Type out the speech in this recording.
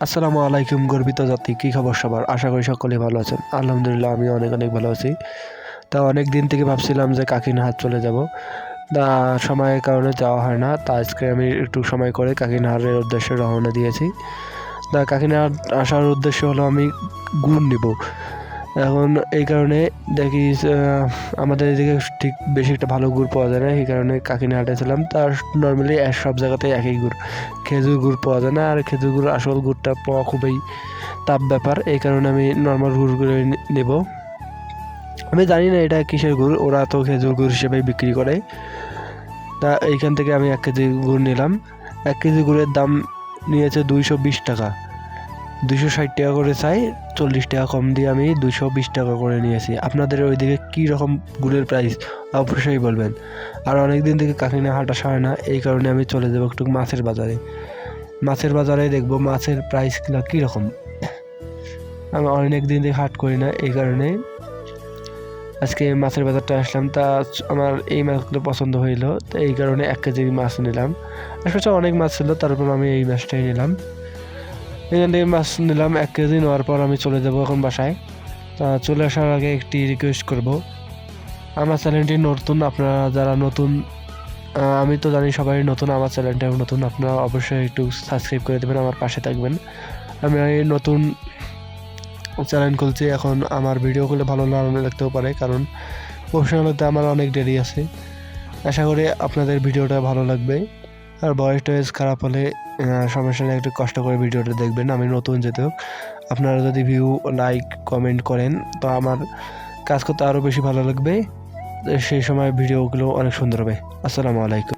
আসসালামু আলাইকুম গর্বিত জাতি, কী খবর সবার? আশা করি সকলেই ভালো আছেন। আলহামদুলিল্লাহ আমি অনেক ভালো আছি। তা অনেক দিন থেকে ভাবছিলাম যে কাকিনাহাট চলে যাব, তা সময়ের কারণে যাওয়া হয় না। তা আজকে আমি একটু সময় করে কাকিনাহাটের উদ্দেশ্যে রওনা দিয়েছি। তা কাকিনাহাট আসার উদ্দেশ্য হলো আমি গুড় নিব। এখন এই কারণে দেখি আমাদের এদিকে ঠিক বেশি একটা ভালো গুড় পাওয়া যায় না, এই কারণে কাকিনাহাটে ছিলাম। তার নর্মালি সব জায়গাতেই একই গুড়, খেজুর গুড় পাওয়া যায় না, আর খেজুর গুড় আসল গুড়টা পাওয়া খুবই টাফ ব্যাপার। এই কারণে আমি নর্মাল গুড়গুলো নেব। আমি জানি না এটা কিসের গুড়, ওরা তো খেজুর গুড় হিসেবেই বিক্রি করে। তা এইখান থেকে আমি 1 কেজি গুড় নিলাম। 1 কেজি গুড়ের দাম নিয়েছে 220 টাকা। 260 টাকা করে চাই, 40 টাকা কম দিয়ে আমি 220 টাকা করে নিয়েছি। আপনাদের ওইদিকে কী রকম গুড়ের প্রাইস অবশ্যই বলবেন। আর অনেক দিন থেকে কাকিনাহাট আসা হয় না, এই কারণে আমি চলে যাবো একটু মাছের বাজারে। মাছের বাজারে দেখবো মাছের প্রাইসগুলো কীরকম। আমি অনেক দিন থেকে হাট করি না, এই কারণে আজকে মাছের বাজারটা আসলাম। তা আমার এই মাছগুলো পছন্দ হইলো, তো এই কারণে 1 কেজি মাছ নিলাম। আসলে অনেক মাছ ছিল, তারপর আমি এই মাছটাই নিলাম। এখান থেকে মাছ নিলাম 1 কেজি। নেওয়ার পর আমি চলে যাব এখন বাসায়। তা চলে আসার আগে একটি রিকোয়েস্ট করব, আমার চ্যানেলটি নতুন, আপনারা যারা নতুন, আমি তো জানি সবাই নতুন, আমার চ্যানেলটাও নতুন, আপনারা অবশ্যই একটু সাবস্ক্রাইব করে দেবেন, আমার পাশে থাকবেন। আমি নতুন চ্যানেল খুলছি, এখন আমার ভিডিওগুলো ভালো না লাগতেও পারে, কারণ প্রফেশনাল হতে আমার অনেক দেরি আছে। আশা করি আপনাদের ভিডিওটা ভালো লাগবে। আর ভয়েস টয়েস খারাপ হলে সমস্যা নেই, একটু কষ্ট করে ভিডিওটা দেখবেন। আমি নতুন যেতে হোক, আপনারা যদি ভিউ, লাইক, কমেন্ট করেন তো আমার কাজ করতে আরও বেশি ভালো লাগবে, সেই সময় ভিডিওগুলো অনেক সুন্দর হবে। আসসালামু আলাইকুম।